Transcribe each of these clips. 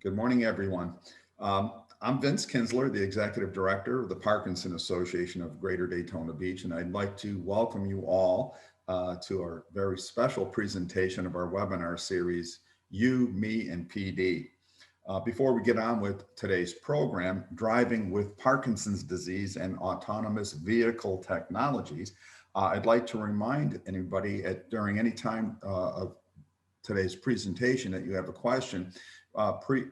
Good morning, everyone. I'm Vince Kinsler, the Executive Director of the Parkinson Association of Greater Daytona Beach, and I'd like to welcome you all to our very special presentation of our webinar series, You, Me, and PD. Before we get on with today's program, Driving with Parkinson's Disease and Autonomous Vehicle Technologies, I'd like to remind anybody during any time of today's presentation that you have a question,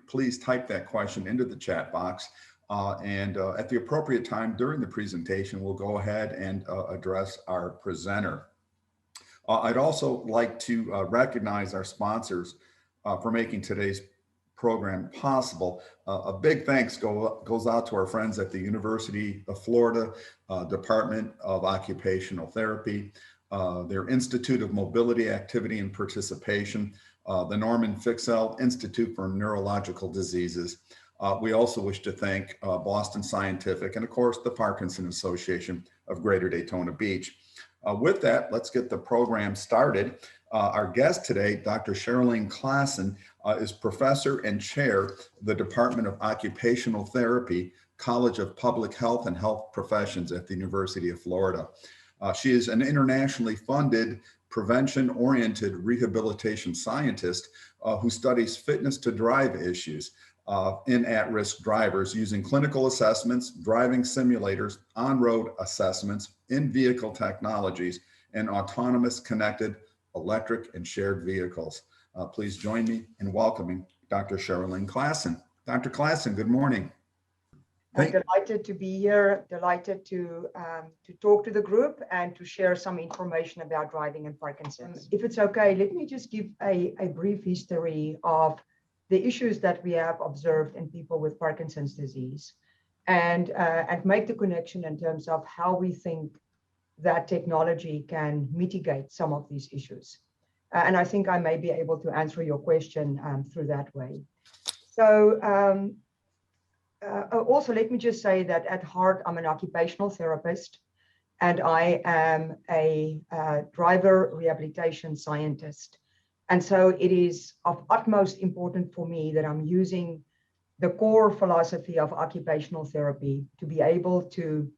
please type that question into the chat box. And at the appropriate time during the presentation, we'll go ahead and address our presenter. I'd also like to recognize our sponsors for making today's program possible. A big thanks goes out to our friends at the University of Florida Department of Occupational Therapy, their Institute of Mobility, Activity, and Participation, the Norman Fixell Institute for Neurological Diseases. We also wish to thank Boston Scientific and, of course, the Parkinson Association of Greater Daytona Beach. With that, let's get the program started. Our guest today, Dr. Sherrilene Classen, is professor and chair of the Department of Occupational Therapy, College of Public Health and Health Professions at the University of Florida. She is an internationally funded prevention-oriented rehabilitation scientist who studies fitness to drive issues in at-risk drivers using clinical assessments, driving simulators, on-road assessments, in-vehicle technologies, and autonomous connected electric and shared vehicles. Please join me in welcoming Dr. Sherrilene Classen. Dr. Classen, good morning. I'm delighted to be here, delighted to talk to the group and to share some information about driving and Parkinson's. If it's okay, let me just give a brief history of the issues that we have observed in people with Parkinson's disease and make the connection in terms of how we think that technology can mitigate some of these issues. And I think I may be able to answer your question through that way. So also, let me just say that at heart, I'm an occupational therapist, and I am a driver rehabilitation scientist. And so it is of utmost importance for me that I'm using the core philosophy of occupational therapy to be able to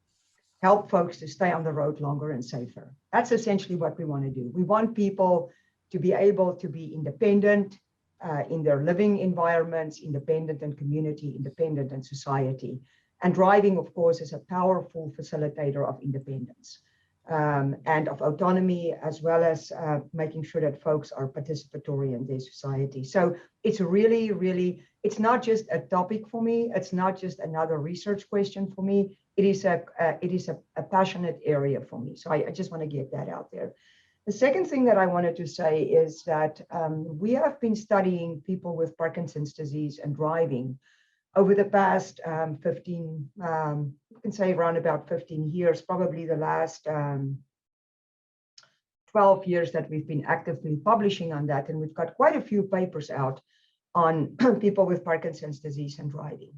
help folks to stay on the road longer and safer. That's essentially what we want to do. We want people to be able to be independent in their living environments, independent and community, independent and society. And driving, of course, is a powerful facilitator of independence and of autonomy, as well as making sure that folks are participatory in their society. So it's really, really, it's not just a topic for me. It's not just another research question for me. It is a passionate area for me. So I just want to get that out there. The second thing that I wanted to say is that we have been studying people with Parkinson's disease and driving over the past 15, you can say around about 15 years, probably the last 12 years that we've been actively publishing on that. And we've got quite a few papers out on people with Parkinson's disease and driving.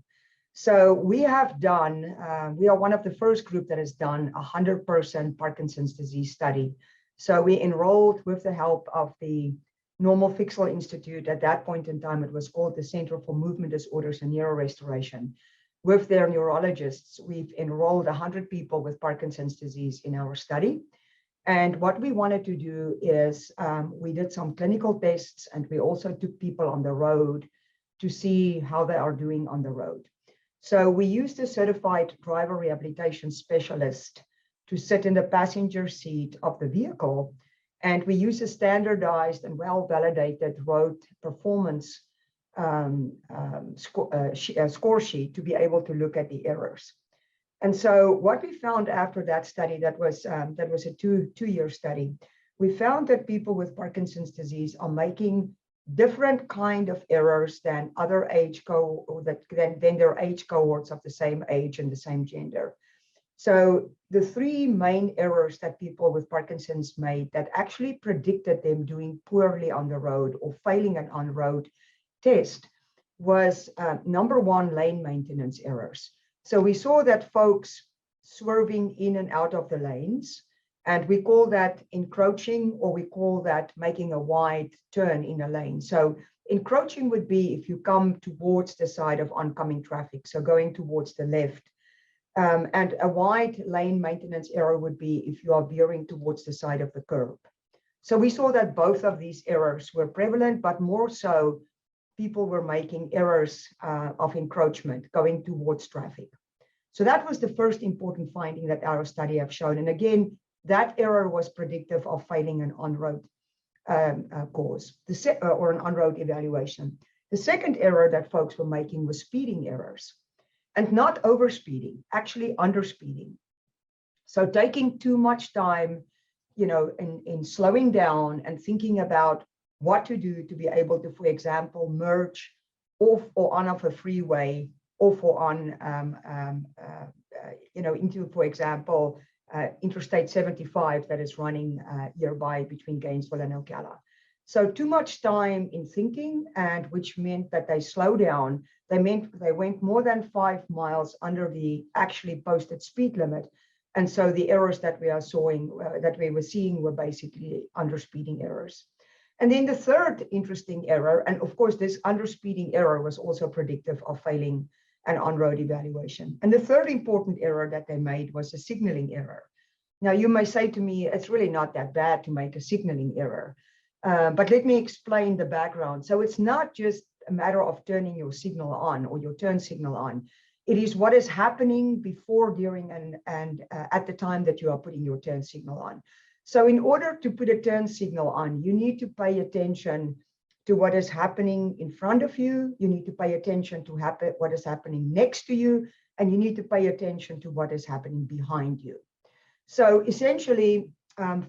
So we have done, we are one of the first group that has done a 100% Parkinson's disease study. So we enrolled with the help of the Norman Fixell Institute. At that point in time, it was called the Center for Movement Disorders and Neurorestoration. With their neurologists, we've enrolled 100 people with Parkinson's disease in our study. And what we wanted to do is we did some clinical tests, and we also took people on the road to see how they are doing on the road. So we used a certified driver rehabilitation specialist to sit in the passenger seat of the vehicle. And we use a standardized and well-validated road performance score sheet to be able to look at the errors. And so what we found after that study, that was a two-year study, we found that people with Parkinson's disease are making different kind of errors than other than their age cohorts of the same age and the same gender. So the three main errors that people with Parkinson's made that actually predicted them doing poorly on the road or failing an on-road test was number one, lane maintenance errors. So we saw that folks swerving in and out of the lanes And we call that encroaching, or we call that making a wide turn in a lane. So encroaching would be if you come towards the side of oncoming traffic, so going towards the left. And a wide lane maintenance error would be if you are veering towards the side of the curb. So we saw that both of these errors were prevalent, but more so, people were making errors of encroachment going towards traffic. So that was the first important finding that our study have shown. And again, that error was predictive of failing an on-road course or an on-road evaluation. The second error that folks were making was speeding errors, and not overspeeding, actually underspeeding. So taking too much time, in slowing down and thinking about what to do to be able to, for example, merge off or on of a freeway, off or on, into, for example, Interstate 75 that is running nearby between Gainesville and Ocala. So too much time in thinking, and which meant that they slow down. They went more than 5 miles under the actually posted speed limit. And so the errors that we were seeing were basically underspeeding errors. And then the third interesting error, and of course this underspeeding error was also predictive of failing an on-road evaluation. And the third important error that they made was a signaling error. Now you may say to me, it's really not that bad to make a signaling error, but let me explain the background. So it's not just a matter of turning your signal on or your turn signal on. It is what is happening before, during, and at the time that you are putting your turn signal on. So in order to put a turn signal on, you need to pay attention to what is happening in front of you. You need to pay attention to what is happening next to you, and you need to pay attention to what is happening behind you. So essentially,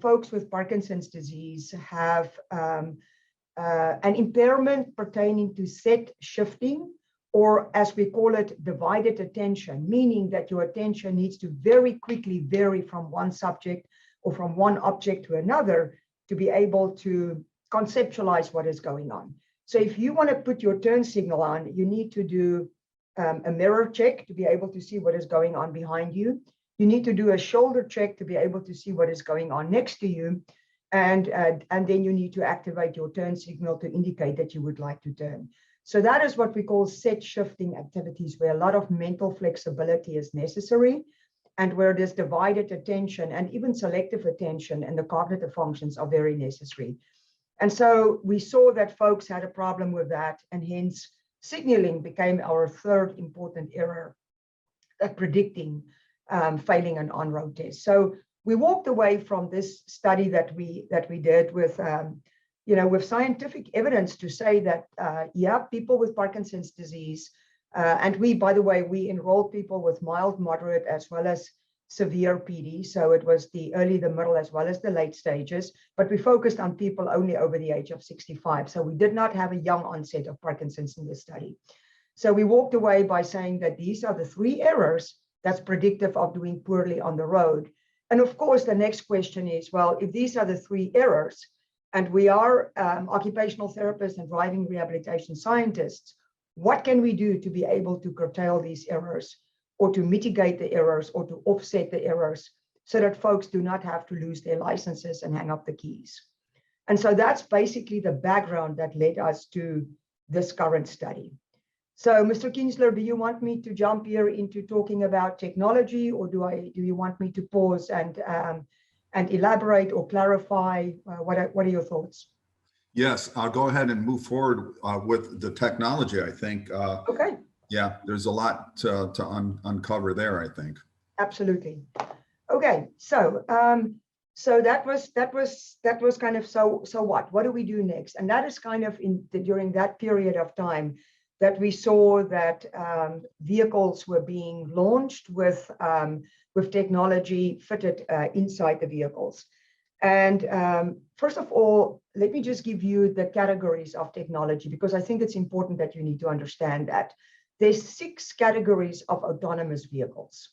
folks with Parkinson's disease have an impairment pertaining to set shifting, or as we call it, divided attention, meaning that your attention needs to very quickly vary from one subject or from one object to another to be able to conceptualize what is going on. So if you want to put your turn signal on, you need to do a mirror check to be able to see what is going on behind you. You need to do a shoulder check to be able to see what is going on next to you. And then you need to activate your turn signal to indicate that you would like to turn. So that is what we call set shifting activities, where a lot of mental flexibility is necessary, and where this divided attention and even selective attention and the cognitive functions are very necessary. And so we saw that folks had a problem with that, and hence signaling became our third important error at predicting failing an on-road test. So we walked away from this study that we did with with scientific evidence to say that people with Parkinson's disease, and we, by the way, we enrolled people with mild, moderate, as well as severe PD. So it was the early, the middle, as well as the late stages, but we focused on people only over the age of 65. So we did not have a young onset of Parkinson's in this study. So we walked away by saying that these are the 3 errors that's predictive of doing poorly on the road. And of course, the next question is, well, if these are the 3 errors, and we are occupational therapists and driving rehabilitation scientists, what can we do to be able to curtail these errors, or to mitigate the errors, or to offset the errors, so that folks do not have to lose their licenses and hang up the keys? And so that's basically the background that led us to this current study. So Mr. Kingsley, do you want me to jump here into talking about technology, or do you want me to pause and elaborate or clarify? What are your thoughts? Yes, I'll go ahead and move forward with the technology, I think. Okay. Yeah, there's a lot to uncover there, I think. Absolutely. Okay, so that was kind of so what do we do next? And that is kind of during that period of time that we saw that vehicles were being launched with technology fitted inside the vehicles. And first of all, let me just give you the categories of technology, because I think it's important that you need to understand that. There's 6 categories of autonomous vehicles.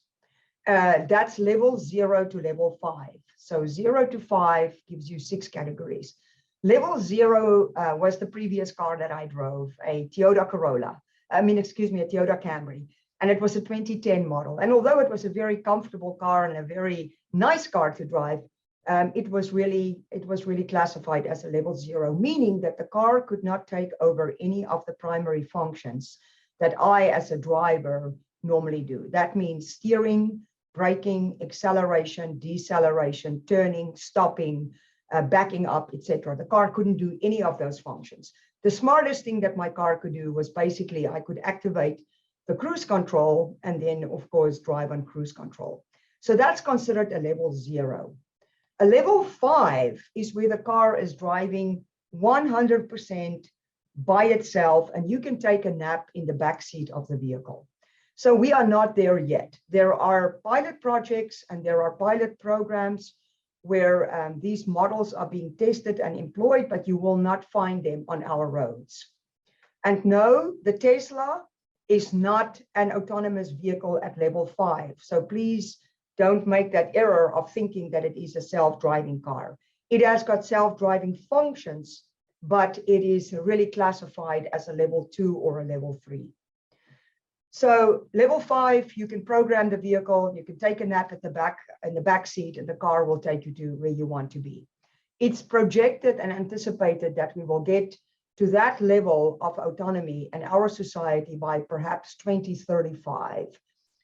That's level 0 to level 5. So 0 to 5 gives you 6 categories. Level 0 was the previous car that I drove, a Toyota Camry. And it was a 2010 model. And although it was a very comfortable car and a very nice car to drive, it was really classified as a level 0, meaning that the car could not take over any of the primary functions that I, as a driver, normally do. That means steering, braking, acceleration, deceleration, turning, stopping, backing up, etc. The car couldn't do any of those functions. The smartest thing that my car could do was basically I could activate the cruise control and then, of course, drive on cruise control. So that's considered a level 0. A level 5 is where the car is driving 100% by itself, and you can take a nap in the back seat of the vehicle. So we are not there yet. There are pilot projects and there are pilot programs where these models are being tested and employed, but you will not find them on our roads. And no, the Tesla is not an autonomous vehicle at level 5. So please don't make that error of thinking that it is a self-driving car. It has got self-driving functions, but it is really classified as a level 2 or a level 3. So level 5, you can program the vehicle, you can take a nap at the back in the back seat, and the car will take you to where you want to be. It's projected and anticipated that we will get to that level of autonomy in our society by perhaps 2035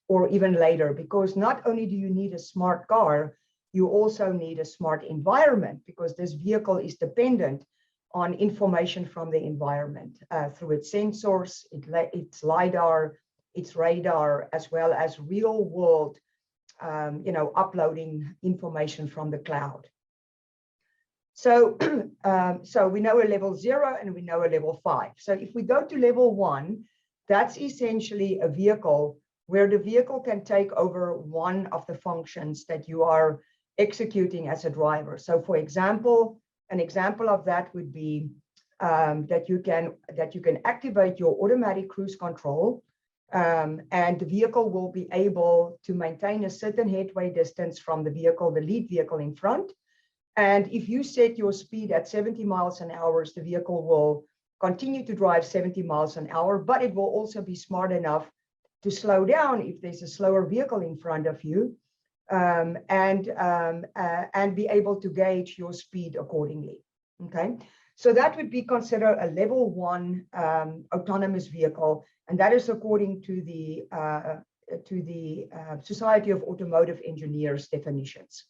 or even later, because not only do you need a smart car, you also need a smart environment, because this vehicle is dependent on information from the environment through its sensors, its LiDAR, its radar, as well as real world, uploading information from the cloud. So, so we know a level 0 and we know a level 5. So if we go to level 1, that's essentially a vehicle where the vehicle can take over one of the functions that you are executing as a driver. So for example, an example of that would be that you can activate your automatic cruise control, and the vehicle will be able to maintain a certain headway distance from the vehicle, the lead vehicle in front. And if you set your speed at 70 miles an hour, the vehicle will continue to drive 70 miles an hour, but it will also be smart enough to slow down if there's a slower vehicle in front of you, and be able to gauge your speed accordingly. Okay, so that would be considered a level 1 autonomous vehicle, and that is according to the Society of Automotive Engineers definitions.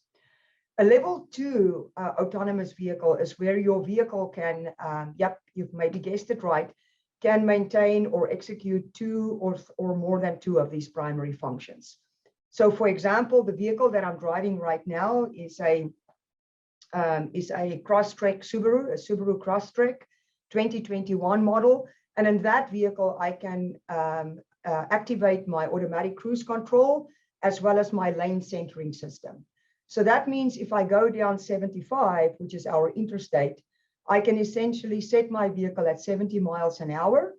A level 2 autonomous vehicle is where your vehicle can, you've maybe guessed it right, can maintain or execute 2 or more than 2 of these primary functions. So for example, the vehicle that I'm driving right now is a Crosstrek Subaru, a Subaru Crosstrek 2021 model. And in that vehicle, I can activate my automatic cruise control as well as my lane centering system. So that means if I go down 75, which is our interstate, I can essentially set my vehicle at 70 miles an hour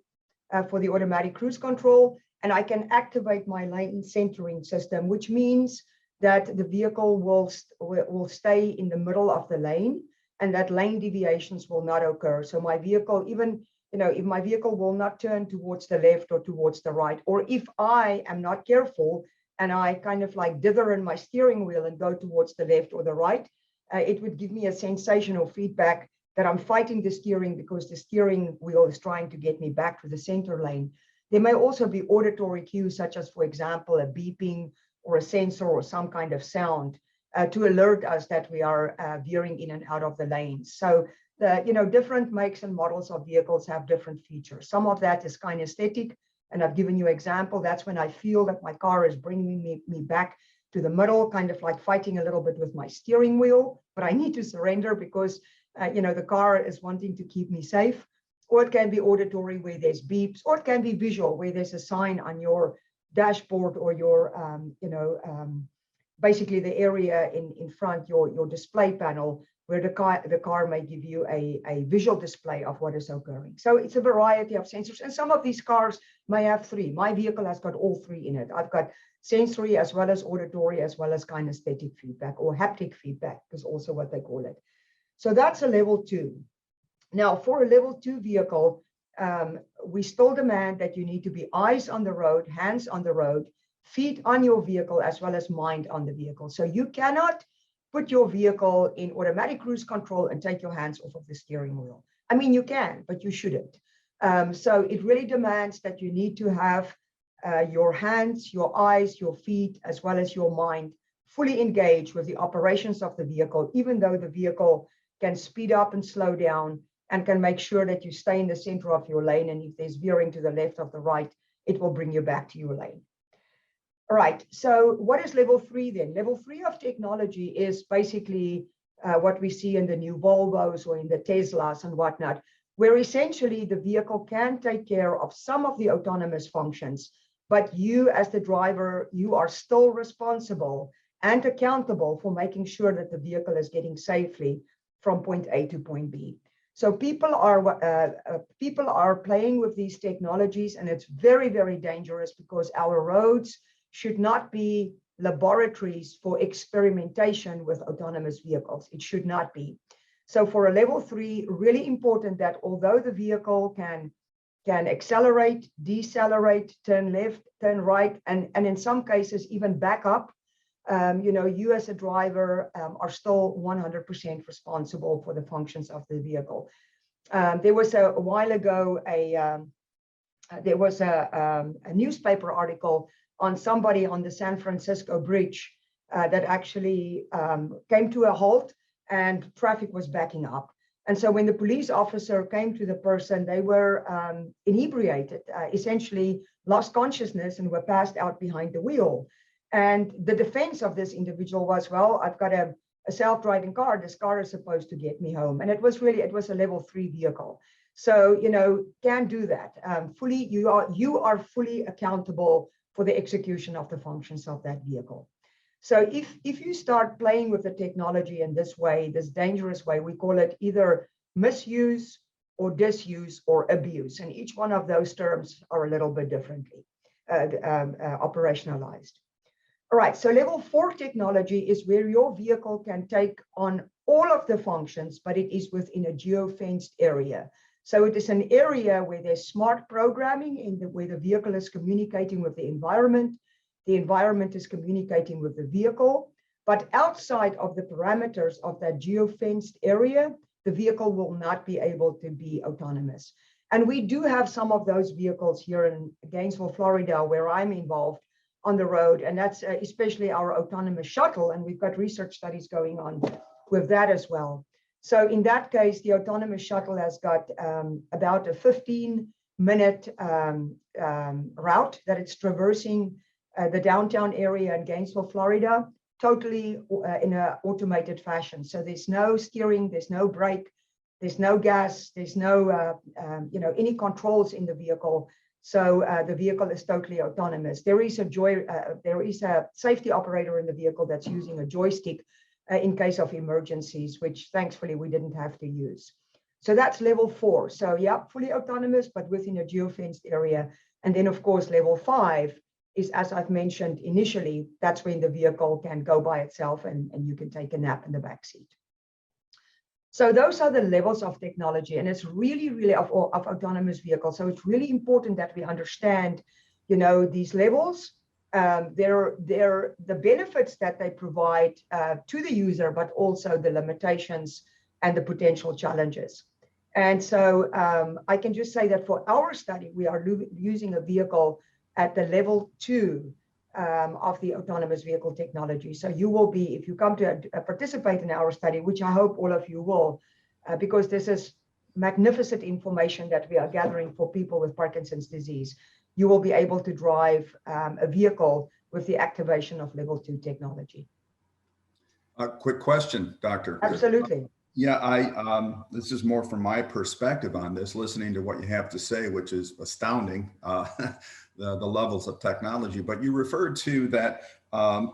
for the automatic cruise control, and I can activate my lane centering system, which means that the vehicle will stay in the middle of the lane and that lane deviations will not occur. So my vehicle, even, if my vehicle will not turn towards the left or towards the right, or if I am not careful and I kind of like dither in my steering wheel and go towards the left or the right, it would give me a sensational feedback that I'm fighting the steering because the steering wheel is trying to get me back to the center lane. There may also be auditory cues, such as, for example, a beeping or a sensor or some kind of sound to alert us that we are veering in and out of the lanes. So the different makes and models of vehicles have different features. Some of that is kinesthetic, and I've given you an example. That's when I feel that my car is bringing me back to the middle, kind of like fighting a little bit with my steering wheel, but I need to surrender because the car is wanting to keep me safe. Or it can be auditory, where there's beeps, or it can be visual, where there's a sign on your dashboard or your, basically the area in front, your display panel, where the car may give you a visual display of what is occurring. So it's a variety of sensors, and some of these cars may have 3. My vehicle has got all 3 in it. I've got sensory as well as auditory as well as kinesthetic feedback, or haptic feedback is also what they call it. So that's a level 2. Now, for a level 2 vehicle, we still demand that you need to be eyes on the road, hands on the road, feet on your vehicle, as well as mind on the vehicle. So you cannot put your vehicle in automatic cruise control and take your hands off of the steering wheel. I mean, you can, but you shouldn't. So it really demands that you need to have your hands, your eyes, your feet, as well as your mind fully engaged with the operations of the vehicle, even though the vehicle can speed up and slow down and can make sure that you stay in the center of your lane. And if there's veering to the left or the right, it will bring you back to your lane. All right, so what is level 3 then? Level 3 of technology is basically what we see in the new Volvos or in the Teslas and whatnot, where essentially the vehicle can take care of some of the autonomous functions, but you as the driver, you are still responsible and accountable for making sure that the vehicle is getting safely from point A to point B. So people are playing with these technologies, and it's very, very dangerous because our roads should not be laboratories for experimentation with autonomous vehicles. It should not be. So for a level 3, really important that although the vehicle can accelerate, decelerate, turn left, turn right, and in some cases even back up, you as a driver are still 100% responsible for the functions of the vehicle. There was a while ago there was a newspaper article on somebody on the San Francisco bridge that actually came to a halt and traffic was backing up. And so when the police officer came to the person, they were inebriated, essentially lost consciousness and were passed out behind the wheel. And the defense of this individual was, well, I've got a self-driving car. This car is supposed to get me home. And it was a level 3 vehicle. So, can do that. You are fully accountable for the execution of the functions of that vehicle. So if you start playing with the technology in this way, this dangerous way, we call it either misuse or disuse or abuse. And each one of those terms are a little bit differently operationalized. All right, so level 4 technology is where your vehicle can take on all of the functions, but it is within a geofenced area. So it is an area where there's smart programming, where the vehicle is communicating with the environment is communicating with the vehicle, but outside of the parameters of that geofenced area, the vehicle will not be able to be autonomous. And we do have some of those vehicles here in Gainesville, Florida, where I'm involved on the road, and that's especially our autonomous shuttle, and we've got research studies going on with that as well. So in that case, the autonomous shuttle has got about a 15-minute route that it's traversing the downtown area in Gainesville, Florida, totally in an automated fashion. So there's no steering, there's no brake, there's no gas, there's no any controls in the vehicle. So the vehicle is totally autonomous. There is a safety operator in the vehicle that's using a joystick in case of emergencies, which thankfully we didn't have to use. So that's level 4. So yeah, fully autonomous, but within a geofenced area. And then of course, level 5 is, as I've mentioned initially, that's when the vehicle can go by itself and you can take a nap in the back seat. So those are the levels of technology, and it's really, really of autonomous vehicles. So it's really important that we understand, these levels, the benefits that they provide to the user, but also the limitations and the potential challenges. And so I can just say that for our study, we are using a vehicle at the level 2 of the autonomous vehicle technology. So you will be, if you come to participate in our study, which I hope all of you will, because this is magnificent information that we are gathering for people with Parkinson's disease, you will be able to drive a vehicle with the activation of level 2 technology. A quick question, Doctor. Absolutely. Yeah, this is more from my perspective on this, listening to what you have to say, which is astounding, the levels of technology. But you referred to that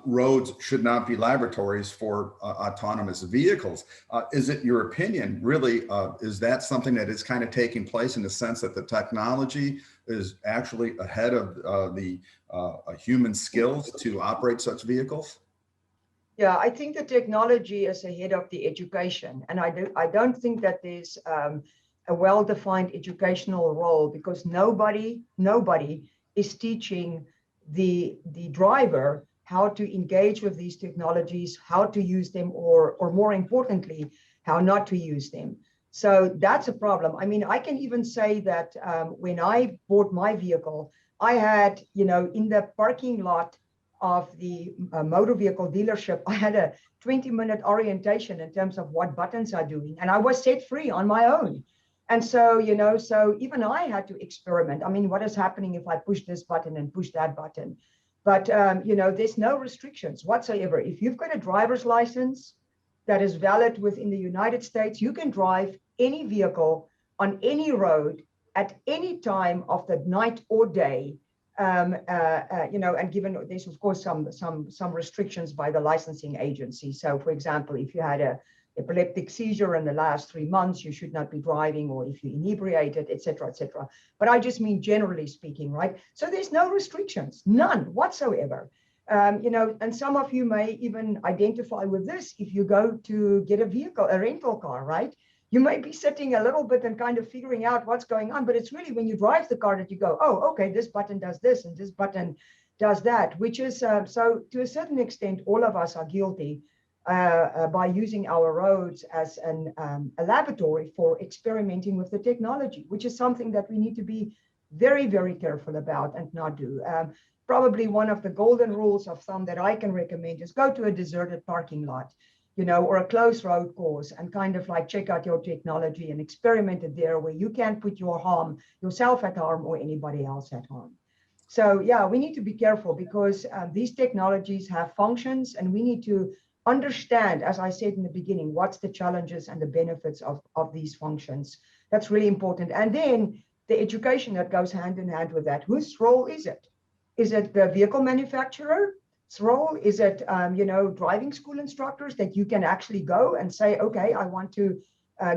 roads should not be laboratories for autonomous vehicles. Is it your opinion, really, is that something that is kind of taking place in the sense that the technology is actually ahead of the human skills to operate such vehicles? Yeah, I think the technology is ahead of the education, and I don't think that there's a well-defined educational role, because nobody is teaching the driver how to engage with these technologies, how to use them, or more importantly, how not to use them. So that's a problem. I mean, I can even say that when I bought my vehicle, I had, in the parking lot of the motor vehicle dealership, I had a 20-minute orientation in terms of what buttons are doing, and I was set free on my own. And so, so even I had to experiment. I mean, what is happening if I push this button and push that button? But, there's no restrictions whatsoever. If you've got a driver's license that is valid within the United States, you can drive any vehicle on any road at any time of the night or day. And given there's of course some restrictions by the licensing agency. So, for example, if you had a epileptic seizure in the last 3 months, you should not be driving, or if you inebriated, et cetera, et cetera. But I just mean generally speaking, right? So there's no restrictions, none whatsoever. And some of you may even identify with this if you go to get a vehicle, a rental car, right? You may be sitting a little bit and kind of figuring out what's going on, but it's really when you drive the car that you go, oh, okay, this button does this and this button does that, which is, so to a certain extent, all of us are guilty by using our roads as a laboratory for experimenting with the technology, which is something that we need to be very, very careful about and not do. Probably one of the golden rules of thumb that I can recommend is go to a deserted parking lot, or a closed road course, and kind of like check out your technology and experiment it there where you can't put yourself at harm or anybody else at harm. So yeah, we need to be careful because these technologies have functions, and we need to understand, as I said in the beginning, what's the challenges and the benefits of these functions. That's really important. And then the education that goes hand in hand with that. Whose role is it? Is it the vehicle manufacturer's role? Is it, driving school instructors that you can actually go and say, okay, I want to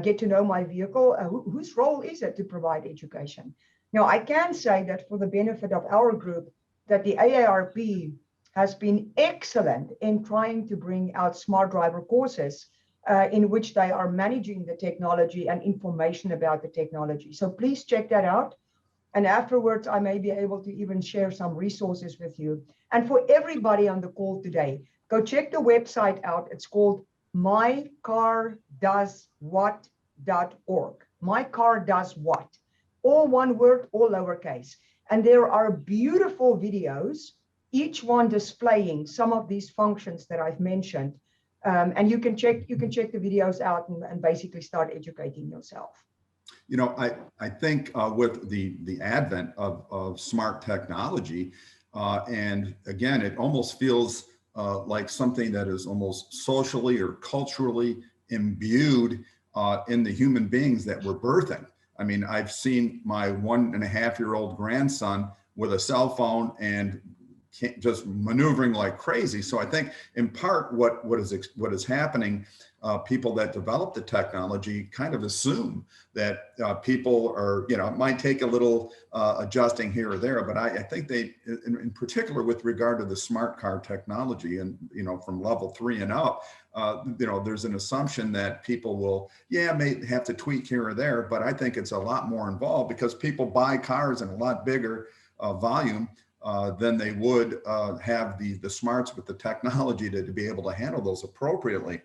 get to know my vehicle? Whose role is it to provide education? Now, I can say that for the benefit of our group, that the AARP has been excellent in trying to bring out smart driver courses in which they are managing the technology and information about the technology. So please check that out. And afterwards, I may be able to even share some resources with you. And for everybody on the call today, go check the website out. It's called mycardoeswhat.org. My car does what? All one word, all lowercase. And there are beautiful videos, each one displaying some of these functions that I've mentioned. And you can check the videos out and basically start educating yourself. I think with the advent of smart technology, and again, it almost feels like something that is almost socially or culturally imbued in the human beings that we're birthing. I mean, I've seen my 1.5-year-old grandson with a cell phone and just maneuvering like crazy. So I think in part what is happening, people that develop the technology kind of assume that people are, it might take a little adjusting here or there, but I think they, in particular with regard to the smart car technology and, from level 3 and up, there's an assumption that people will, may have to tweak here or there, but I think it's a lot more involved because people buy cars in a lot bigger volume than they would have the smarts with the technology to be able to handle those appropriately.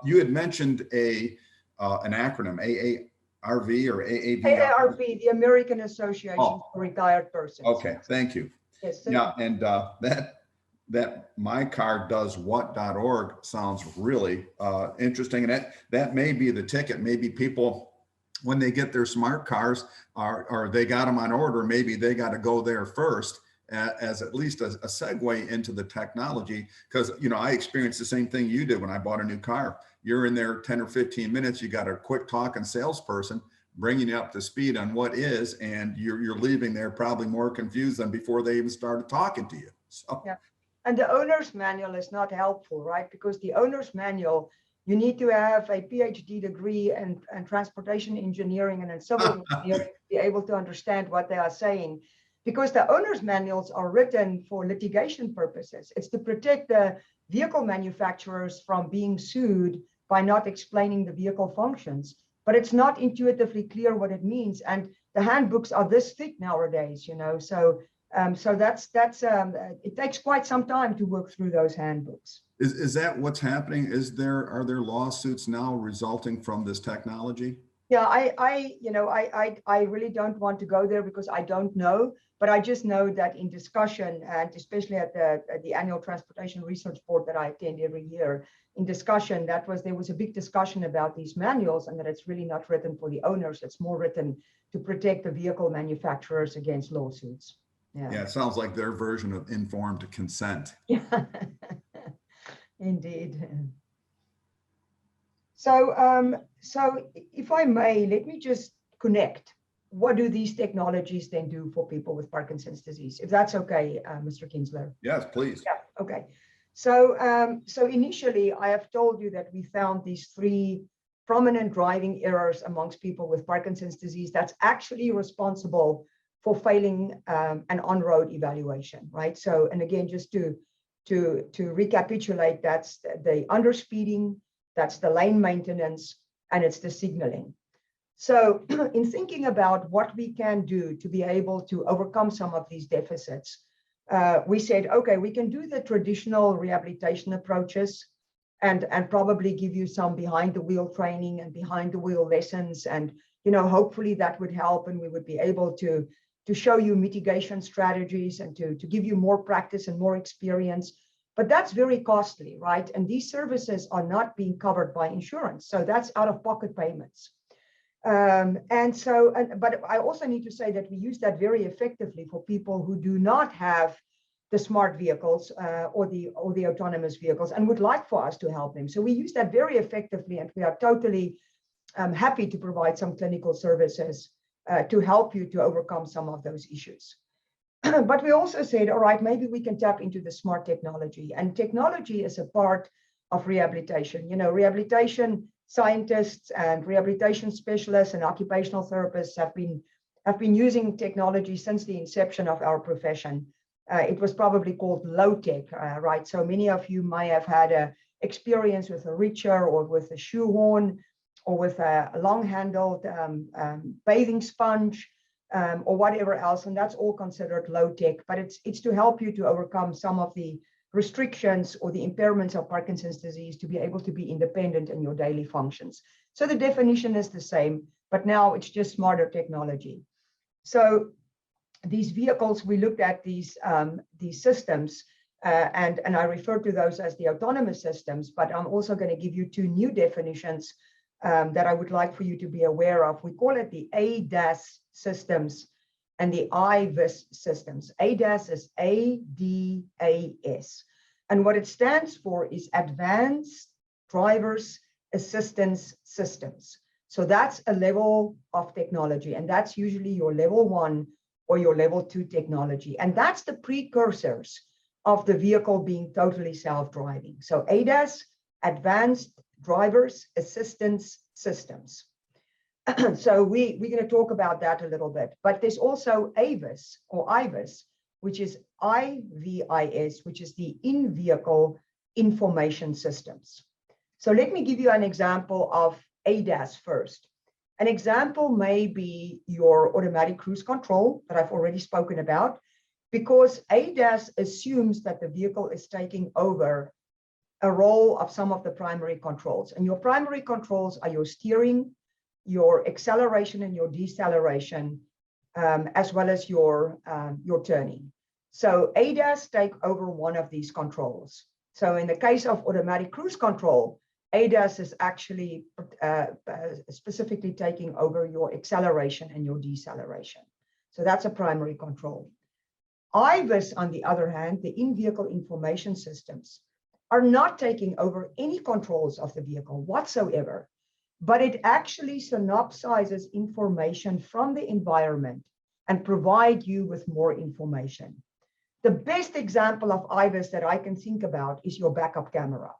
You had mentioned an acronym, AARV or AAV. AARP, the American Association for Retired Persons. Okay, thank you. Yes. Yeah, and that mycardoeswhat.org sounds really interesting, and that may be the ticket. Maybe people, when they get their smart cars, or they got them on order, maybe they got to go there first as at least a segue into the technology. Because, I experienced the same thing you did when I bought a new car. You're in there 10 or 15 minutes, you got a quick talking salesperson bringing you up to speed on what is, and you're leaving there probably more confused than before they even started talking to you. So. Yeah. And the owner's manual is not helpful, right? Because the owner's manual, you need to have a PhD degree and transportation engineering and in civil engineering to be able to understand what they are saying. Because the owner's manuals are written for litigation purposes. It's to protect the vehicle manufacturers from being sued by not explaining the vehicle functions. But it's not intuitively clear what it means. And the handbooks are this thick nowadays, so So it takes quite some time to work through those handbooks. Is that what's happening? Are there lawsuits now resulting from this technology? Yeah, I really don't want to go there because I don't know, but I just know that in discussion, and especially at the annual Transportation Research Board that I attend every year, in discussion, there was a big discussion about these manuals, and that it's really not written for the owners. It's more written to protect the vehicle manufacturers against lawsuits. Yeah, it sounds like their version of informed consent. Yeah, indeed. So if I may, let me just connect. What do these technologies then do for people with Parkinson's disease? If that's okay, Mr. Kingsley. Yes, please. Yeah, okay. So initially, I have told you that we found these 3 prominent driving errors amongst people with Parkinson's disease that's actually responsible for failing an on-road evaluation, right? So, and again, just to recapitulate, that's the underspeeding, that's the lane maintenance, and it's the signaling. So in thinking about what we can do to be able to overcome some of these deficits, we said, okay, we can do the traditional rehabilitation approaches and probably give you some behind the wheel training and behind the wheel lessons. And, hopefully that would help, and we would be able to show you mitigation strategies and to give you more practice and more experience. But that's very costly, right? And these services are not being covered by insurance. So that's out-of-pocket payments. But I also need to say that we use that very effectively for people who do not have the smart vehicles or the autonomous vehicles and would like for us to help them. So we use that very effectively, and we are totally happy to provide some clinical services to help you to overcome some of those issues. But we also said, all right, maybe we can tap into the smart technology, and technology is a part of rehabilitation. Rehabilitation scientists and rehabilitation specialists and occupational therapists have been using technology since the inception of our profession. It was probably called low tech, right? So many of you may have had a experience with a rickshaw or with a shoehorn or with a long-handled bathing sponge or whatever else, and that's all considered low tech. But it's to help you to overcome some of the restrictions or the impairments of Parkinson's disease to be able to be independent in your daily functions. So the definition is the same, but now it's just smarter technology. So these vehicles, we looked at these systems, and I refer to those as the autonomous systems, but I'm also going to give you 2 new definitions that I would like for you to be aware of. We call it the ADAS systems and the IVAS systems. ADAS is ADAS. And what it stands for is Advanced Drivers Assistance Systems. So that's a level of technology, and that's usually your level 1 or your level 2 technology. And that's the precursors of the vehicle being totally self-driving. So ADAS, Advanced Drivers Assistance Systems. So we're going to talk about that a little bit. But there's also AVAS or IVAS, which is IVIS, which is the in-vehicle information systems. So let me give you an example of ADAS first. An example may be your automatic cruise control that I've already spoken about, because ADAS assumes that the vehicle is taking over a role of some of the primary controls. And your primary controls are your steering, your acceleration and your deceleration, as well as your turning. So ADAS take over one of these controls. So in the case of automatic cruise control, ADAS is actually specifically taking over your acceleration and your deceleration. So that's a primary control. IVAS, on the other hand, the in-vehicle information systems, are not taking over any controls of the vehicle whatsoever, but it actually synopsizes information from the environment and provide you with more information. The best example of IVAS that I can think about is your backup camera.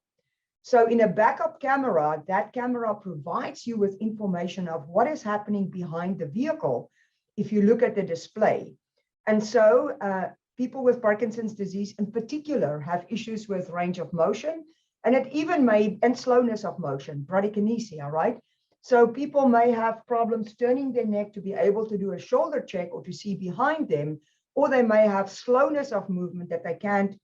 So in a backup camera, that camera provides you with information of what is happening behind the vehicle if you look at the display. And so people with Parkinson's disease in particular have issues with range of motion, and it even may, and slowness of motion, bradykinesia, right? So people may have problems turning their neck to be able to do a shoulder check or to see behind them or they may have slowness of movement that they can't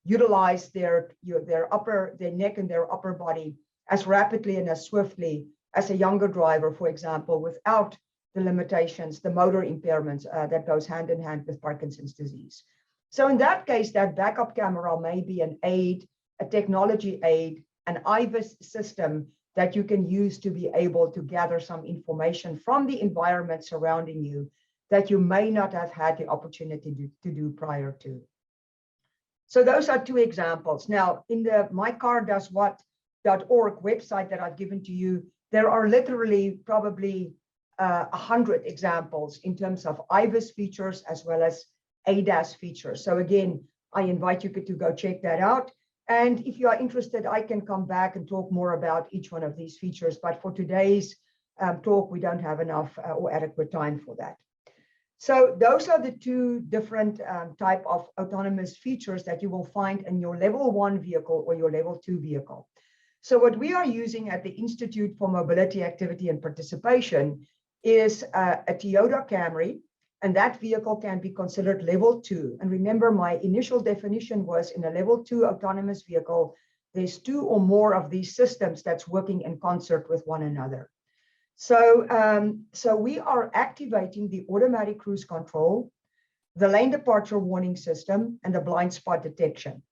utilize their neck and their upper body as rapidly and as swiftly as a younger driver, for example, without the limitations, the motor impairments that goes hand in hand with Parkinson's disease. So in that case, that backup camera may be an aid, a technology aid, an IVIS system that you can use to be able to gather some information from the environment surrounding you that you may not have had the opportunity to do prior to. So those are two examples. Now, in the mycardoeswhat.org website that I've given to you, there are literally probably 100 examples in terms of IVIS features as well as ADAS features. So again, I invite you to go check that out. And if you are interested, I can come back and talk more about each one of these features. But for today's talk, we don't have enough or adequate time for that. So those are the two different type of autonomous features that you will find in your level 1 vehicle or your level 2 vehicle. So what we are using at the Institute for Mobility, Activity and Participation is a Toyota Camry, and that vehicle can be considered level 2. And remember, my initial definition was in a level 2 autonomous vehicle, there's 2 or more of these systems that's working in concert with one another. So, so we are activating the automatic cruise control, the lane departure warning system, and the blind spot detection.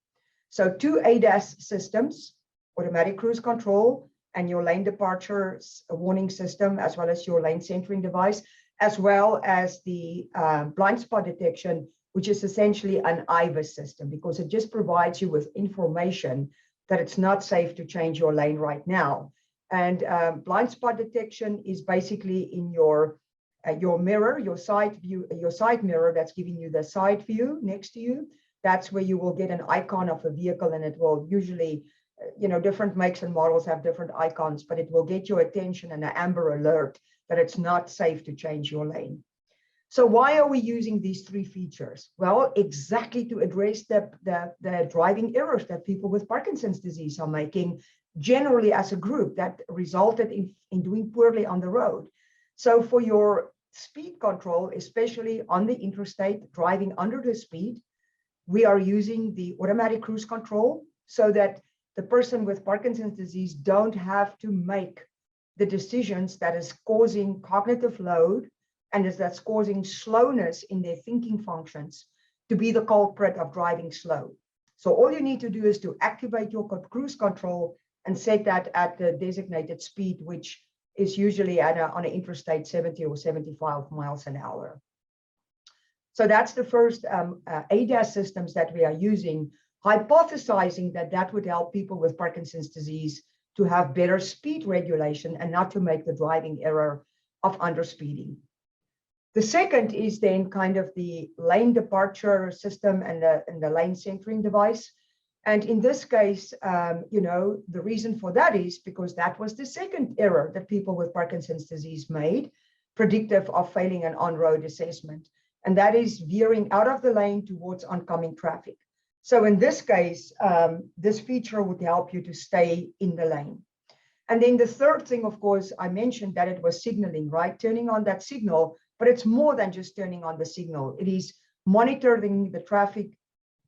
So 2 ADAS systems, automatic cruise control, and your lane departure warning system, as well as your lane centering device, as well as the blind spot detection, which is essentially an IVIS system, because it just provides you with information that it's not safe to change your lane right now. And blind spot detection is basically in your mirror, your side view, your side mirror that's giving you the side view next to you. That's where you will get an icon of a vehicle, and it will usually, you know, different makes and models have different icons, but it will get your attention and an amber alert that it's not safe to change your lane. So why are we using these 3 features? Well, exactly to address the driving errors that people with Parkinson's disease are making generally as a group that resulted in doing poorly on the road. So for your speed control, especially on the interstate, driving under the speed, we are using the automatic cruise control so that the person with Parkinson's disease don't have to make the decisions that is causing cognitive load and that's causing slowness in their thinking functions to be the culprit of driving slow. So all you need to do is to activate your cruise control and set that at the designated speed, which is usually at on an interstate 70 or 75 miles an hour. So that's the first ADAS systems that we are using, hypothesizing that that would help people with Parkinson's disease to have better speed regulation and not to make the driving error of underspeeding. The second is then kind of the lane departure system and the lane centering device. And in this case, you know, the reason for that is because that was the second error that people with Parkinson's disease made, predictive of failing an on-road assessment. And that is veering out of the lane towards oncoming traffic. So in this case, this feature would help you to stay in the lane. And then the third thing, of course, I mentioned that it was signaling, right? Turning on that signal, but it's more than just turning on the signal. It is monitoring the traffic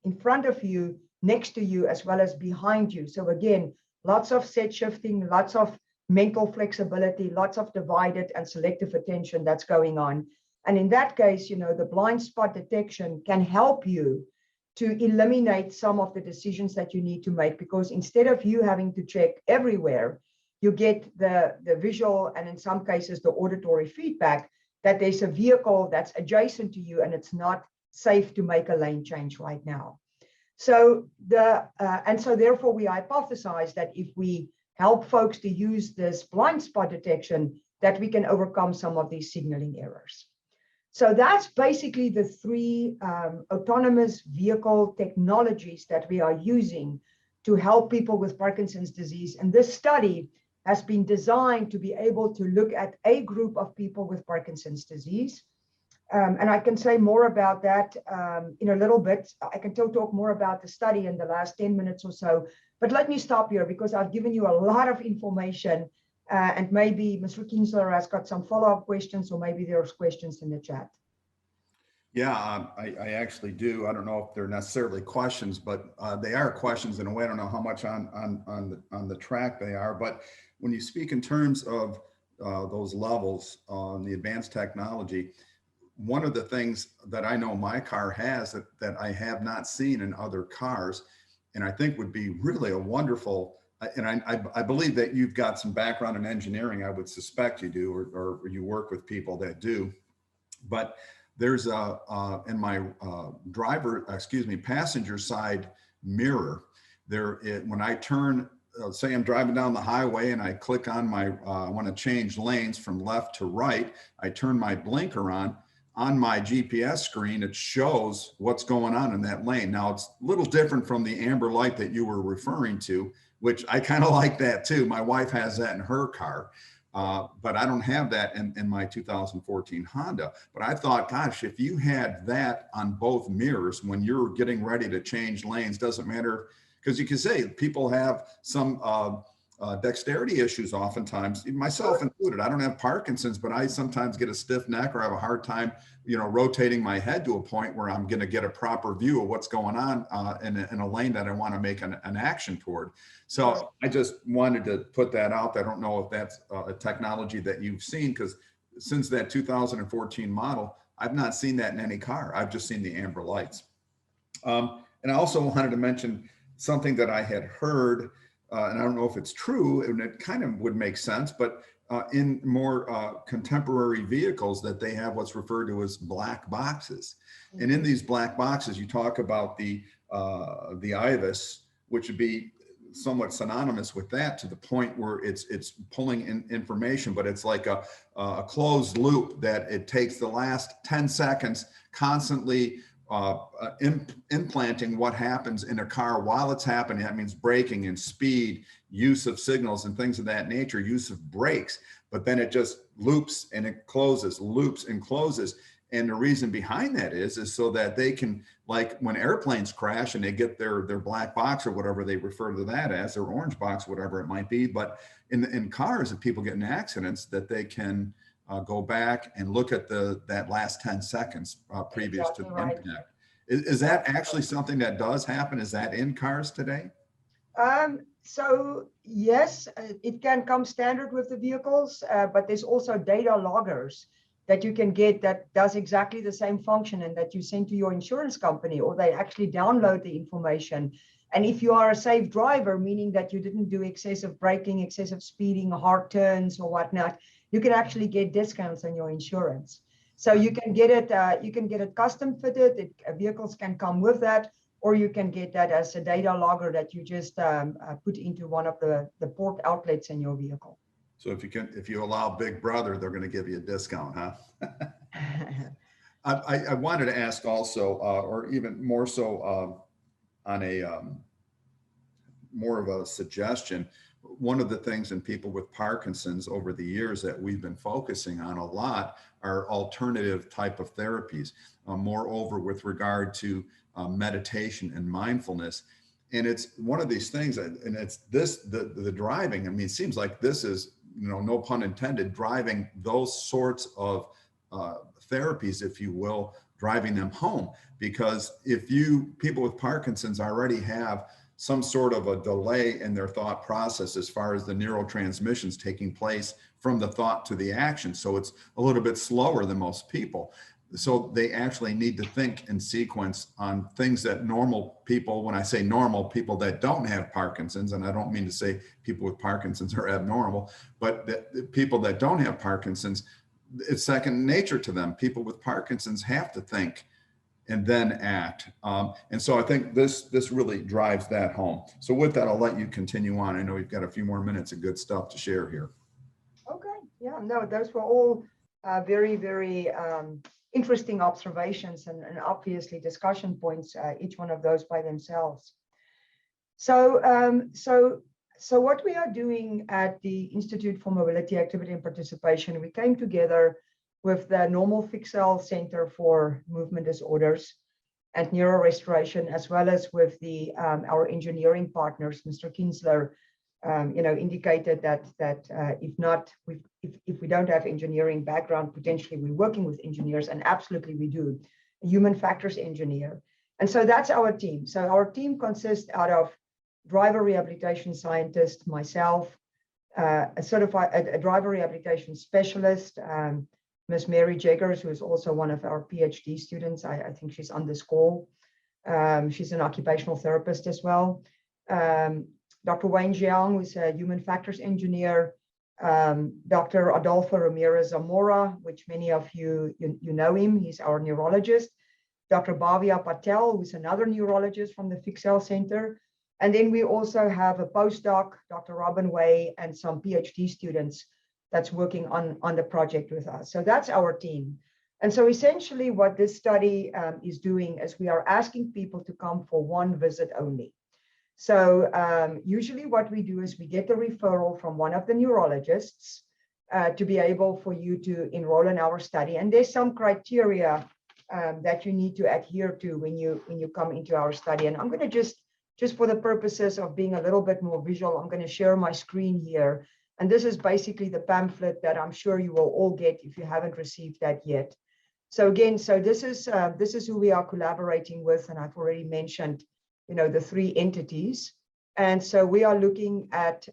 in front of you, next to you, as well as behind you. So again, lots of set shifting, lots of mental flexibility, lots of divided and selective attention that's going on. And in that case, you know, the blind spot detection can help you to eliminate some of the decisions that you need to make, because instead of you having to check everywhere, you get the visual and in some cases the auditory feedback that there's a vehicle that's adjacent to you and it's not safe to make a lane change right now. So so therefore we hypothesize that if we help folks to use this blind spot detection, that we can overcome some of these signaling errors. So that's basically the 3 autonomous vehicle technologies that we are using to help people with Parkinson's disease. And this study has been designed to be able to look at a group of people with Parkinson's disease. And I can say more about that in a little bit. I can still talk more about the study in the last 10 minutes or so, but let me stop here because I've given you a lot of information and maybe Mr. Kingsley has got some follow-up questions, or maybe there's questions in the chat. Yeah, I actually do. I don't know if they're necessarily questions, but they are questions in a way. I don't know how much on the track they are, but when you speak in terms of those levels on the advanced technology, one of the things that I know my car has that I have not seen in other cars, and I think would be really a wonderful, and I believe that you've got some background in engineering. I would suspect you do, or you work with people that do. But there's a in my passenger side mirror there. When I turn, say I'm driving down the highway and I click on my, I want to change lanes from left to right. I turn my blinker on. On my GPS screen, it shows what's going on in that lane. Now it's a little different from the amber light that you were referring to, which I kind of like that too. My wife has that in her car. But I don't have that in my 2014 Honda. But I thought, gosh, if you had that on both mirrors when you're getting ready to change lanes, doesn't matter, because you can say people have some dexterity issues oftentimes, myself included. I don't have Parkinson's, but I sometimes get a stiff neck or have a hard time, rotating my head to a point where I'm going to get a proper view of what's going on in a lane that I want to make an action toward. So I just wanted to put that out there. I don't know if that's a technology that you've seen, because since that 2014 model, I've not seen that in any car. I've just seen the amber lights. And I also wanted to mention something that I had heard, and I don't know if it's true, and it kind of would make sense, but in more contemporary vehicles that they have what's referred to as black boxes. And in these black boxes, you talk about the IVUS, which would be somewhat synonymous with that, to the point where it's pulling in information, but it's like a closed loop that it takes the last 10 seconds constantly implanting what happens in a car while it's happening. That means braking and speed, use of signals and things of that nature, use of brakes, but then it just loops and it closes, loops and closes. And the reason behind that is so that they can, like when airplanes crash and they get their black box or whatever they refer to that as, their orange box, whatever it might be. But in cars, if people get in accidents, that they can go back and look at that last 10 seconds previous to the impact. Is that actually something that does happen? Is that in cars today? So yes, it can come standard with the vehicles, but there's also data loggers that you can get that does exactly the same function, and that you send to your insurance company, or they actually download the information. And if you are a safe driver, meaning that you didn't do excessive braking, excessive speeding, hard turns or whatnot, you can actually get discounts on your insurance. So you can get it custom fitted. Vehicles can come with that, or you can get that as a data logger that you just put into one of the port outlets in your vehicle. So if you allow Big Brother, they're going to give you a discount, huh? I wanted to ask also, or even more so, on a more of a suggestion. One of the things in people with Parkinson's over the years that we've been focusing on a lot are alternative type of therapies. Moreover, with regard to meditation and mindfulness. And it's one of these things, and it's the driving. I mean, it seems like this is, no pun intended, driving those sorts of therapies, if you will, driving them home. Because if people with Parkinson's already have some sort of a delay in their thought process as far as the neurotransmissions taking place from the thought to the action. So it's a little bit slower than most people. So they actually need to think in sequence on things that normal people, when I say normal, people that don't have Parkinson's, and I don't mean to say people with Parkinson's are abnormal, but the people that don't have Parkinson's, it's second nature to them. People with Parkinson's have to think and then act. And so I think this really drives that home. So with that, I'll let you continue on. I know we've got a few more minutes of good stuff to share here. Okay, yeah, no, those were all very, very interesting observations and obviously discussion points, each one of those by themselves. So what we are doing at the Institute for Mobility, Activity and Participation, we came together with the Normal Fixel Center for Movement Disorders and Neurorestoration, as well as with our engineering partners. Mr. Kingsley, indicated that if we don't have engineering background, potentially we're working with engineers, and absolutely we do. human factors engineer. And so that's our team. So our team consists out of driver rehabilitation scientist, myself, a driver rehabilitation specialist, Ms. Mary Jaggers, who is also one of our PhD students. I think she's on this call. She's an occupational therapist as well. Dr. Wayne Jiang, who's a human factors engineer. Dr. Adolfo Ramirez Zamora, which many of you know him. He's our neurologist. Dr. Bhavya Patel, who's another neurologist from the FIXEL Center. And then we also have a postdoc, Dr. Robin Way, and some PhD students that's working on the project with us. So that's our team. And so essentially what this study is doing is we are asking people to come for one visit only. So usually what we do is we get a referral from one of the neurologists to be able for you to enroll in our study. And there's some criteria that you need to adhere to when you come into our study. And I'm going to just for the purposes of being a little bit more visual, I'm going to share my screen here. And this is basically the pamphlet that I'm sure you will all get if you haven't received that yet. So again, this is who we are collaborating with, and I've already mentioned, the 3 entities. And so we are looking at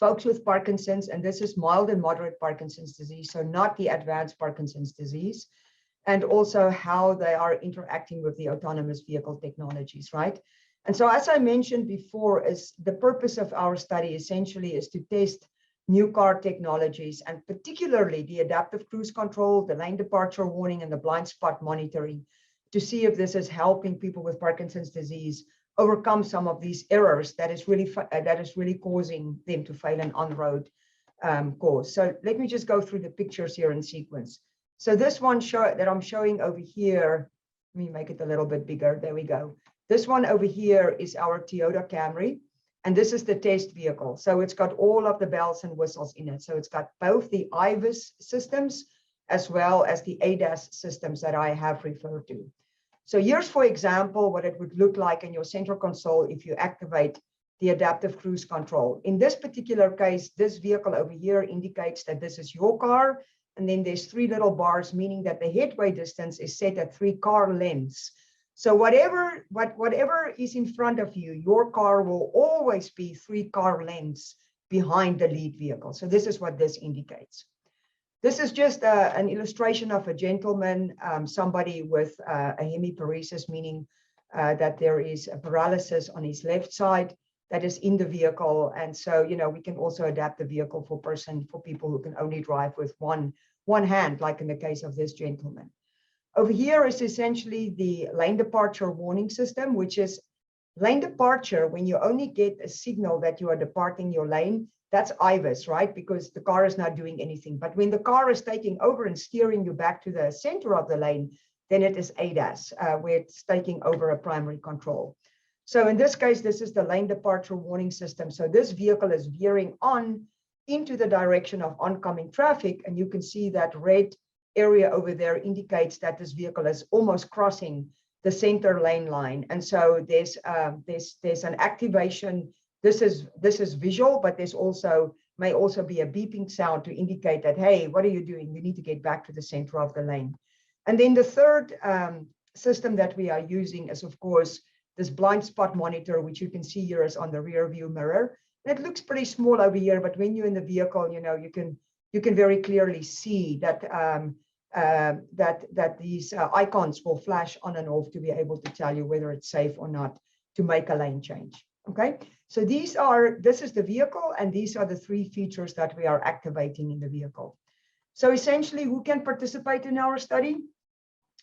folks with Parkinson's, and this is mild and moderate Parkinson's disease, so not the advanced Parkinson's disease, and also how they are interacting with the autonomous vehicle technologies, right? And so as I mentioned before, is the purpose of our study essentially is to test new car technologies, and particularly the adaptive cruise control, the lane departure warning, and the blind spot monitoring, to see if this is helping people with Parkinson's disease overcome some of these errors that is really causing them to fail an on-road course. So let me just go through the pictures here in sequence. So this one that I'm showing over here, let me make it a little bit bigger. There we go. This one over here is our Toyota Camry, and this is the test vehicle. So it's got all of the bells and whistles in it. So it's got both the IVUS systems as well as the ADAS systems that I have referred to. So here's, for example, what it would look like in your central console if you activate the adaptive cruise control. In this particular case, this vehicle over here indicates that this is your car. And then there's 3 little bars, meaning that the headway distance is set at 3 car lengths. So whatever is in front of you, your car will always be 3 car lengths behind the lead vehicle. So this is what this indicates. This is just an illustration of a gentleman, somebody with a hemiparesis, meaning that there is a paralysis on his left side that is in the vehicle. And so, we can also adapt the vehicle for people who can only drive with one hand, like in the case of this gentleman. Over here is essentially the lane departure warning system, which is lane departure when you only get a signal that you are departing your lane. That's IVUS, right? Because the car is not doing anything. But when the car is taking over and steering you back to the center of the lane, then it is ADAS, where it's taking over a primary control. So in this case, this is the lane departure warning system. So this vehicle is veering on into the direction of oncoming traffic. And you can see that red area over there indicates that this vehicle is almost crossing the center lane line. And so there's an activation. This is visual, but there's may also be a beeping sound to indicate that, hey, what are you doing? You need to get back to the center of the lane. And then the third system that we are using is, of course, this blind spot monitor, which you can see here is on the rear view mirror. And it looks pretty small over here, but when you're in the vehicle, you can very clearly see that that these icons will flash on and off to be able to tell you whether it's safe or not to make a lane change. Okay, so this is the vehicle, and these are the 3 features that we are activating in the vehicle. So essentially, who can participate in our study?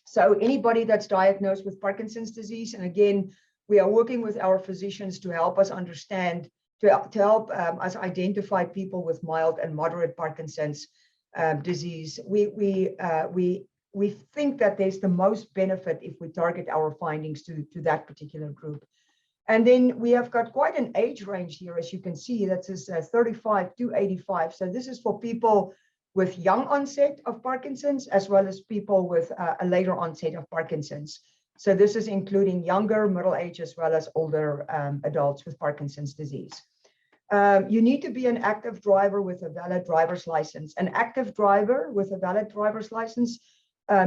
So anybody that's diagnosed with Parkinson's disease, and again, we are working with our physicians to help us understand, to help us identify people with mild and moderate Parkinson's disease. We think that there's the most benefit if we target our findings to that particular group. And then we have got quite an age range here, as you can see, that says 35 to 85. So this is for people with young onset of Parkinson's, as well as people with a later onset of Parkinson's. So this is including younger, middle age, as well as older adults with Parkinson's disease. You need to be an active driver with a valid driver's license. An active driver with a valid driver's license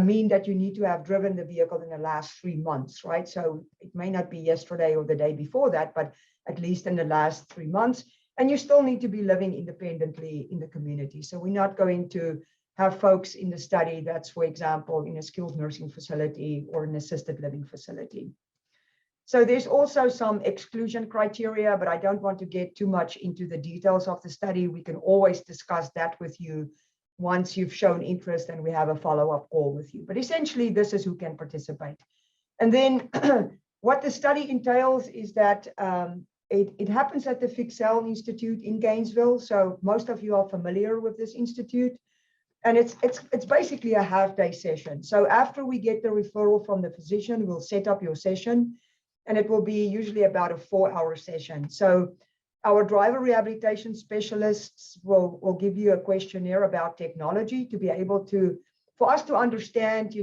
mean that you need to have driven the vehicle in the last 3 months, right? So it may not be yesterday or the day before that, but at least in the last 3 months. And you still need to be living independently in the community. So we're not going to have folks in the study that's, for example, in a skilled nursing facility or an assisted living facility. So there's also some exclusion criteria, but I don't want to get too much into the details of the study. We can always discuss that with you once you've shown interest and we have a follow-up call with you. But essentially, this is who can participate. And then what the study entails is that it happens at the Fixell Institute in Gainesville. So most of you are familiar with this institute. And it's basically a half-day session. So after we get the referral from the physician, we'll set up your session. And it will be usually about a 4-hour session. So our driver rehabilitation specialists will give you a questionnaire about technology to be able to, for us to understand,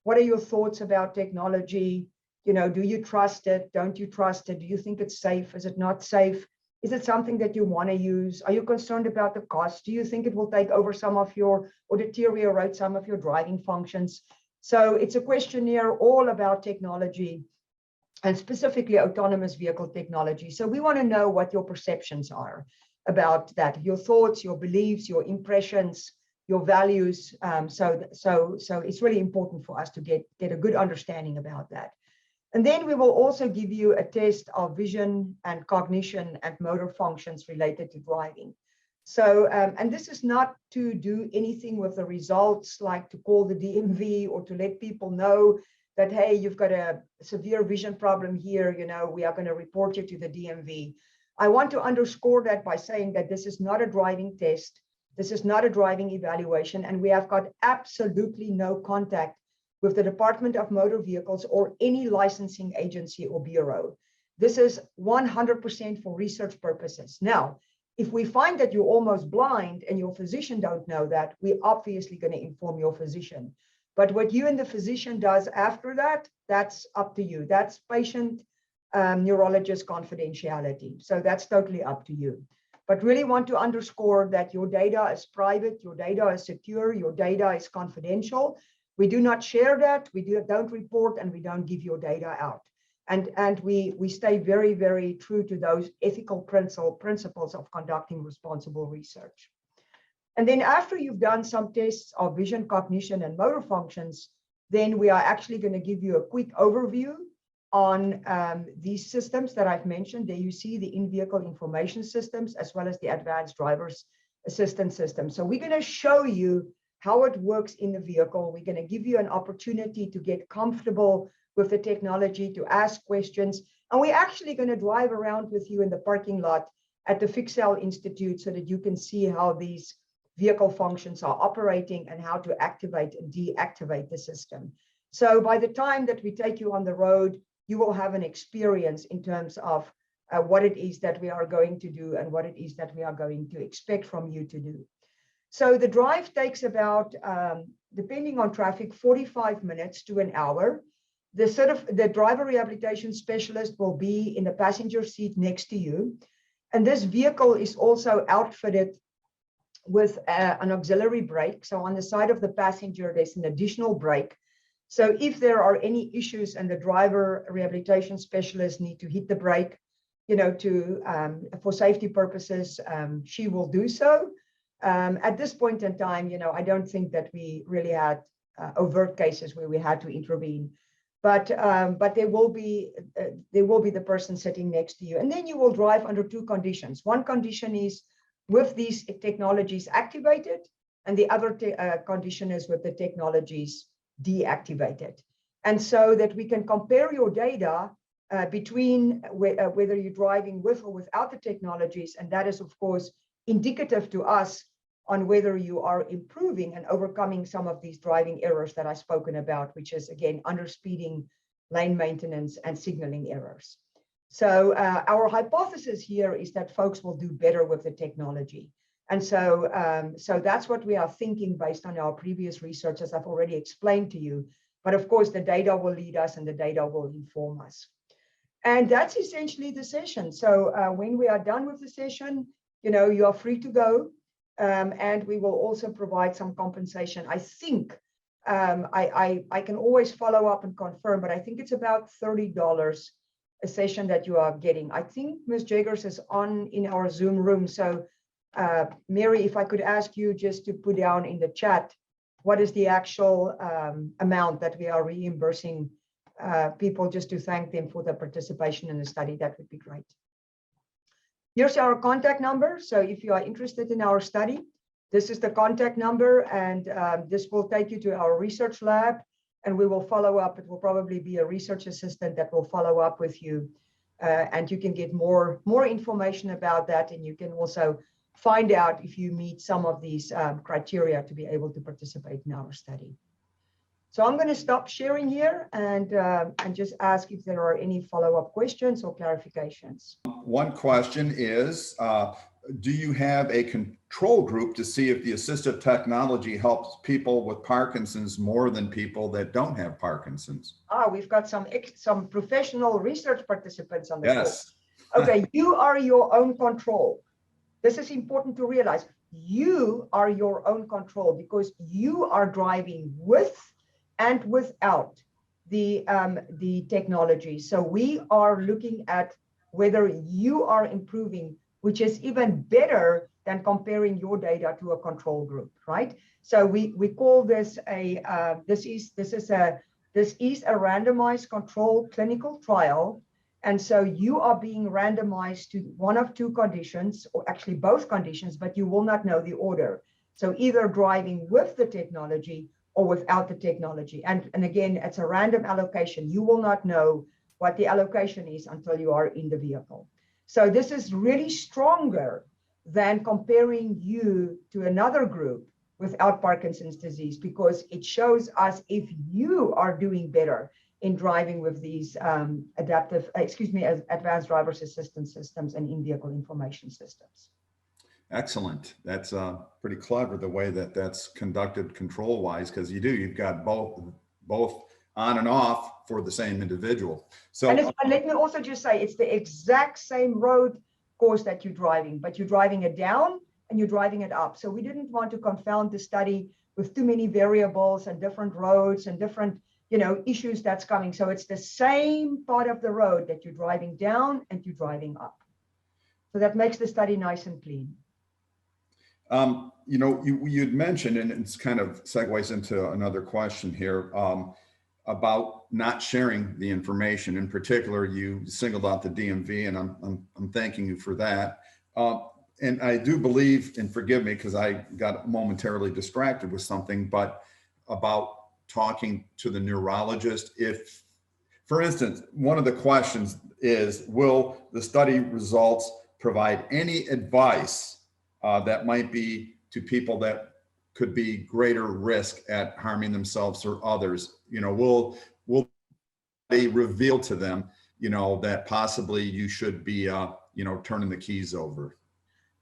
what are your thoughts about technology? Do you trust it? Don't you trust it? Do you think it's safe? Is it not safe? Is it something that you want to use? Are you concerned about the cost? Do you think it will take over some of your, or deteriorate some of your driving functions? So it's a questionnaire all about technology, and specifically autonomous vehicle technology. So we want to know what your perceptions are about that, your thoughts, your beliefs, your impressions, your values. So it's really important for us to get a good understanding about that. And then we will also give you a test of vision and cognition and motor functions related to driving. So, and this is not to do anything with the results, like to call the DMV or to let people know that, hey, you've got a severe vision problem here, we are going to report you to the DMV. I want to underscore that by saying that this is not a driving test. This is not a driving evaluation, and we have got absolutely no contact with the Department of Motor Vehicles or any licensing agency or bureau. This is 100% for research purposes. Now, if we find that you're almost blind and your physician don't know that, we're obviously going to inform your physician. But what you and the physician does after that, that's up to you. That's patient neurologist confidentiality. So that's totally up to you. But really want to underscore that your data is private, your data is secure, your data is confidential. We do not share that, don't report, and we don't give your data out. And we stay very, very true to those ethical principles of conducting responsible research. And then after you've done some tests of vision, cognition, and motor functions, then we are actually going to give you a quick overview on these systems that I've mentioned. There you see the in-vehicle information systems, as well as the advanced driver's assistance system. So we're going to show you how it works in the vehicle. We're going to give you an opportunity to get comfortable with the technology, to ask questions. And we're actually going to drive around with you in the parking lot at the Fixell Institute so that you can see how these vehicle functions are operating and how to activate and deactivate the system. So by the time that we take you on the road, you will have an experience in terms of what it is that we are going to do and what it is that we are going to expect from you to do. So the drive takes about, depending on traffic, 45 minutes to an hour. The driver rehabilitation specialist will be in the passenger seat next to you. And this vehicle is also outfitted with an auxiliary brake. So on the side of the passenger, there's an additional brake. So if there are any issues and the driver rehabilitation specialist need to hit the brake, for safety purposes, she will do so. At this point in time, I don't think that we really had overt cases where we had to intervene. But there will be the person sitting next to you. And then you will drive under two conditions. One condition is with these technologies activated, and the other condition is with the technologies deactivated. And so that we can compare your data between whether you're driving with or without the technologies. And that is, of course, indicative to us on whether you are improving and overcoming some of these driving errors that I've spoken about, which is, again, underspeeding, lane maintenance, and signaling errors. So our hypothesis here is that folks will do better with the technology. And so, that's what we are thinking based on our previous research, as I've already explained to you. But of course, the data will lead us and the data will inform us. And that's essentially the session. So when we are done with the session, you are free to go. And we will also provide some compensation. I think I can always follow up and confirm, but I think it's about $30 a session that you are getting. I think Ms. Jaggers is on in our Zoom room. So Mary, if I could ask you just to put down in the chat, what is the actual amount that we are reimbursing people, just to thank them for the participation in the study, that would be great. Here's our contact number. So if you are interested in our study, this is the contact number, and this will take you to our research lab, and we will follow up. It will probably be a research assistant that will follow up with you, and you can get more information about that, and you can also find out if you meet some of these criteria to be able to participate in our study. So I'm going to stop sharing here and just ask if there are any follow-up questions or clarifications. One question is, do you have a control group to see if the assistive technology helps people with Parkinson's more than people that don't have Parkinson's? We've got some professional research participants on the call. Yes. Okay, you are your own control. This is important to realize. You are your own control because you are driving with and without the technology. So we are looking at whether you are improving, which is even better than comparing your data to a control group, right? So we call this this is a randomized control clinical trial. And so you are being randomized to one of two conditions, or actually both conditions, but you will not know the order. So either driving with the technology or without the technology. And again, it's a random allocation. You will not know what the allocation is until you are in the vehicle. So this is really stronger than comparing you to another group without Parkinson's disease, because it shows us if you are doing better in driving with these advanced driver's assistance systems and in-vehicle information systems. Excellent. That's pretty clever, the way that that's conducted control-wise, because you've got both on and off for the same individual. So and let me also just say, it's the exact same road course that you're driving, but you're driving it down and you're driving it up. So we didn't want to confound the study with too many variables and different roads and different issues that's coming. So it's the same part of the road that you're driving down and you're driving up. So that makes the study nice and clean. You'd mentioned, and it's kind of segues into another question here, about not sharing the information. In particular, you singled out the DMV, and I'm thanking you for that. And I do believe, and forgive me because I got momentarily distracted with something, but about talking to the neurologist. If, for instance, one of the questions is, will the study results provide any advice that might be to people that could be greater risk at harming themselves or others? Will they reveal to them, that possibly you should be, turning the keys over?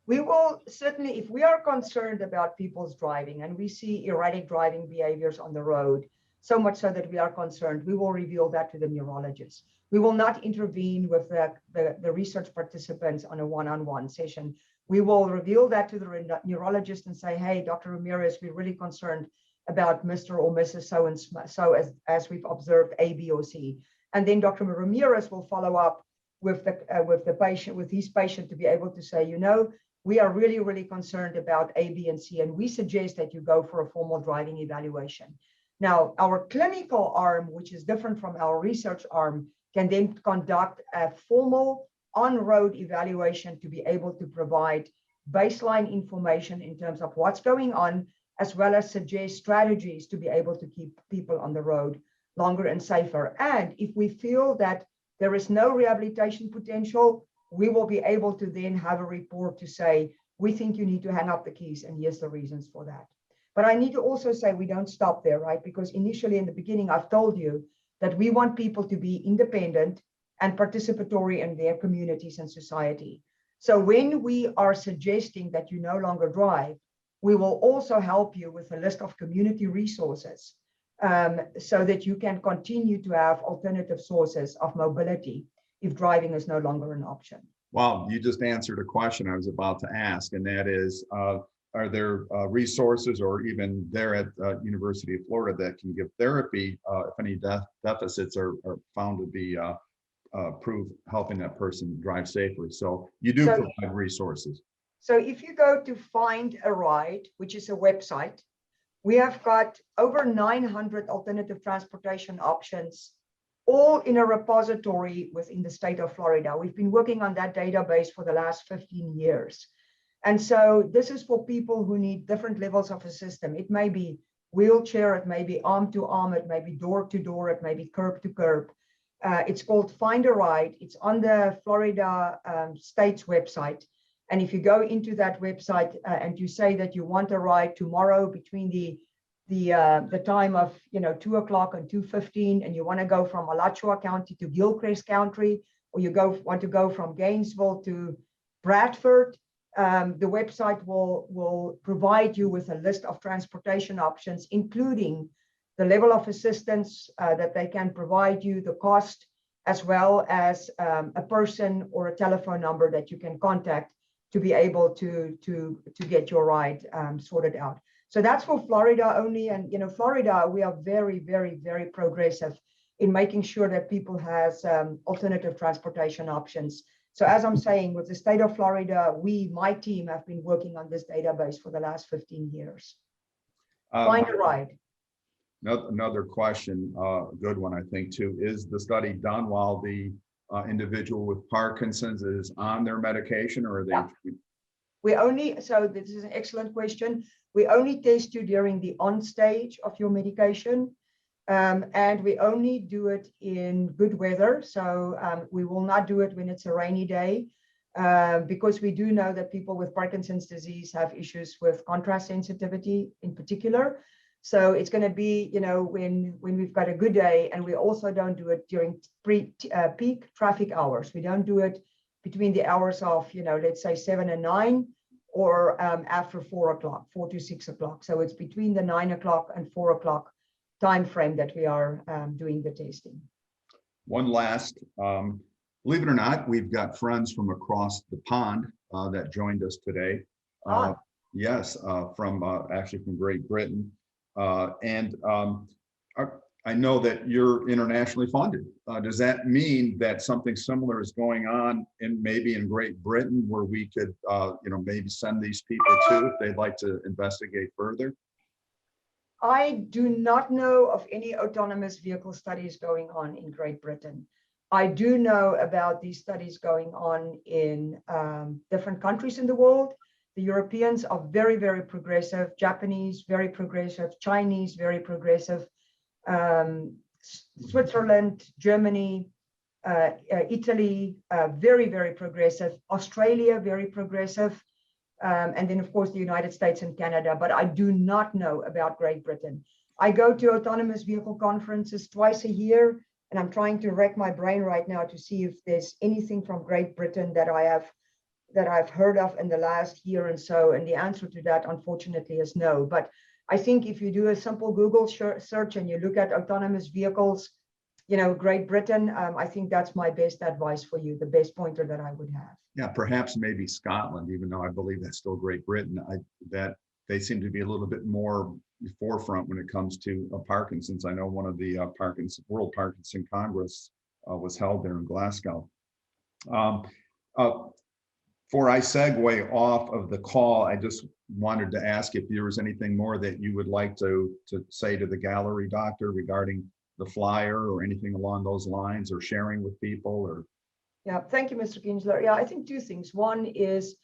We will certainly, if we are concerned about people's driving and we see erratic driving behaviors on the road, so much so that we are concerned, we will reveal that to the neurologist. We will not intervene with the research participants on a one-on-one session. We will reveal that to the neurologist and say, hey, Dr. Ramirez, we're really concerned about Mr. or Mrs. So-and-so as we've observed A, B, or C. And then Dr. Ramirez will follow up with the patient, with his patient, to be able to say, we are really, really concerned about A, B, and C, and we suggest that you go for a formal driving evaluation. Now, our clinical arm, which is different from our research arm, can then conduct a formal on-road evaluation to be able to provide baseline information in terms of what's going on, as well as suggest strategies to be able to keep people on the road longer and safer. And if we feel that there is no rehabilitation potential, we will be able to then have a report to say, we think you need to hang up the keys, and here's the reasons for that. But I need to also say we don't stop there, right? Because initially in the beginning, I've told you that we want people to be independent and participatory in their communities and society. So when we are suggesting that you no longer drive, we will also help you with a list of community resources so that you can continue to have alternative sources of mobility if driving is no longer an option. Well, you just answered a question I was about to ask, and that is, are there resources, or even there at University of Florida, that can give therapy if any deficits are found to be prove helping that person drive safely? So you do provide resources. So if you go to Find a Ride, which is a website, we have got over 900 alternative transportation options, all in a repository within the state of Florida. We've been working on that database for the last 15 years. And so this is for people who need different levels of assistance. It may be wheelchair, it may be arm to arm, it may be door to door, it may be curb to curb. It's called Find a Ride. It's on the Florida state's website. And if you go into that website and you say that you want a ride tomorrow between the time of 2 o'clock and 2:15, and you want to go from Alachua County to Gilchrist County, or you want to go from Gainesville to Bradford, the website will provide you with a list of transportation options, including the level of assistance that they can provide you, the cost, as well as a person or a telephone number that you can contact to be able to get your ride sorted out. So that's for Florida only. And Florida, we are very, very, very progressive in making sure that people has alternative transportation options. So as I'm saying, with the state of Florida, my team have been working on this database for the last 15 years. Find a Ride. Another question, good one, I think, too. Is the study done while the individual with Parkinson's is on their medication, or are they? Yeah. So this is an excellent question. We only test you during the on stage of your medication, and we only do it in good weather. So we will not do it when it's a rainy day, because we do know that people with Parkinson's disease have issues with contrast sensitivity in particular. So it's going to be, when we've got a good day, and we also don't do it during peak traffic hours. We don't do it between the hours of, let's say 7 and 9, or after 4 o'clock, 4 to 6 o'clock. So it's between the 9 o'clock and 4 o'clock time frame that we are doing the testing. One last, believe it or not, we've got friends from across the pond that joined us today. Yes, actually from Great Britain. I know that you're internationally funded. Does that mean that something similar is going on maybe in Great Britain, where we could, maybe send these people to if they'd like to investigate further? I do not know of any autonomous vehicle studies going on in Great Britain. I do know about these studies going on in different countries in the world. The Europeans are very, very progressive. Japanese, very progressive. Chinese, very progressive. Switzerland, Germany, Italy, very, very progressive. Australia, very progressive. And then, of course, the United States and Canada. But I do not know about Great Britain. I go to autonomous vehicle conferences twice a year, and I'm trying to rack my brain right now to see if there's anything from Great Britain that I've heard of in the last year and so. And the answer to that, unfortunately, is no. But I think if you do a simple Google search and you look at autonomous vehicles, Great Britain, I think that's my best advice for you, the best pointer that I would have. Yeah, perhaps maybe Scotland, even though I believe that's still Great Britain. That they seem to be a little bit more forefront when it comes to Parkinson's. I know one of the World Parkinson Congress was held there in Glasgow. Before I segue off of the call, I just wanted to ask if there was anything more that you would like to say to the gallery, Doctor, regarding the flyer or anything along those lines, or sharing with people, or. Yeah, thank you, Mr. Kingsley. Yeah, I think two things. One is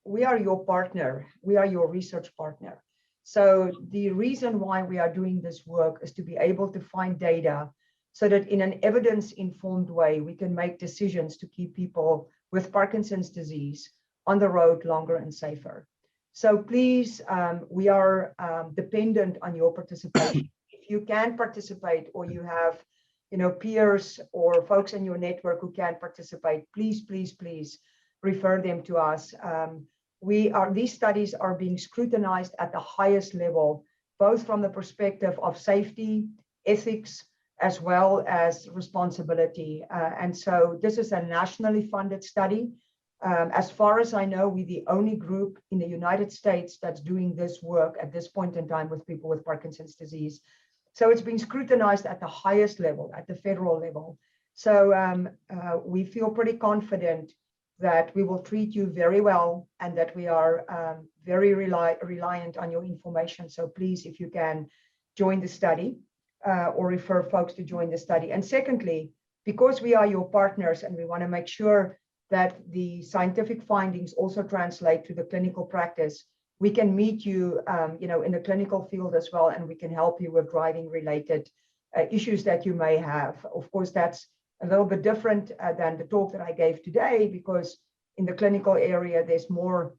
we are your partner. We are your research partner. So the reason why we are doing this work is to be able to find data so that in an evidence-informed way, we can make decisions to keep people with Parkinson's disease on the road longer and safer. So please, we are dependent on your participation. If you can participate, or you have peers or folks in your network who can participate, please, please, please refer them to us. These studies are being scrutinized at the highest level, both from the perspective of safety, ethics, as well as responsibility. And so this is a nationally funded study. As far as I know, we're the only group in the United States that's doing this work at this point in time with people with Parkinson's disease. So it's been scrutinized at the highest level, at the federal level. So we feel pretty confident that we will treat you very well and that we are very reliant on your information. So please, if you can, join the study or refer folks to join the study. And secondly, because we are your partners and we want to make sure that the scientific findings also translate to the clinical practice, we can meet you, in the clinical field as well, and we can help you with driving related issues that you may have. Of course, that's a little bit different than the talk that I gave today, because in the clinical area, there's more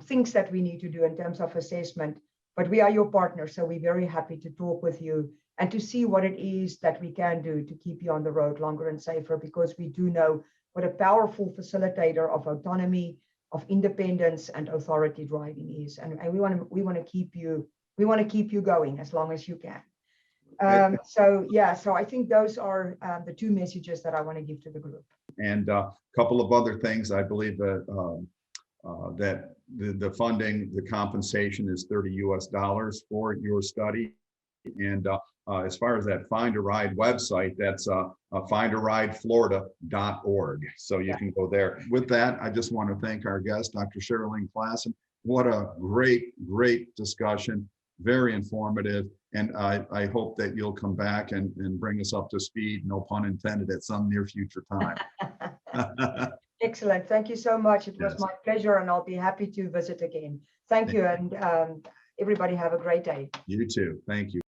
things that we need to do in terms of assessment, but we are your partners. So we're very happy to talk with you and to see what it is that we can do to keep you on the road longer and safer, because we do know what a powerful facilitator of autonomy, of independence and authority driving is. And we want to keep you going as long as you can. So I think those are the two messages that I want to give to the group. And a couple of other things. I believe that that the funding, the compensation is $30 US for your study. And as far as that Find a Ride website, that's findarideflorida.org. So you can go there. With that, I just want to thank our guest, Dr. Sherrilene Classen. What a great discussion. Very informative. And I hope that you'll come back and bring us up to speed, no pun intended, at some near future time. Excellent. Thank you so much. It was my pleasure, and I'll be happy to visit again. Thank you. And everybody have a great day. You too. Thank you.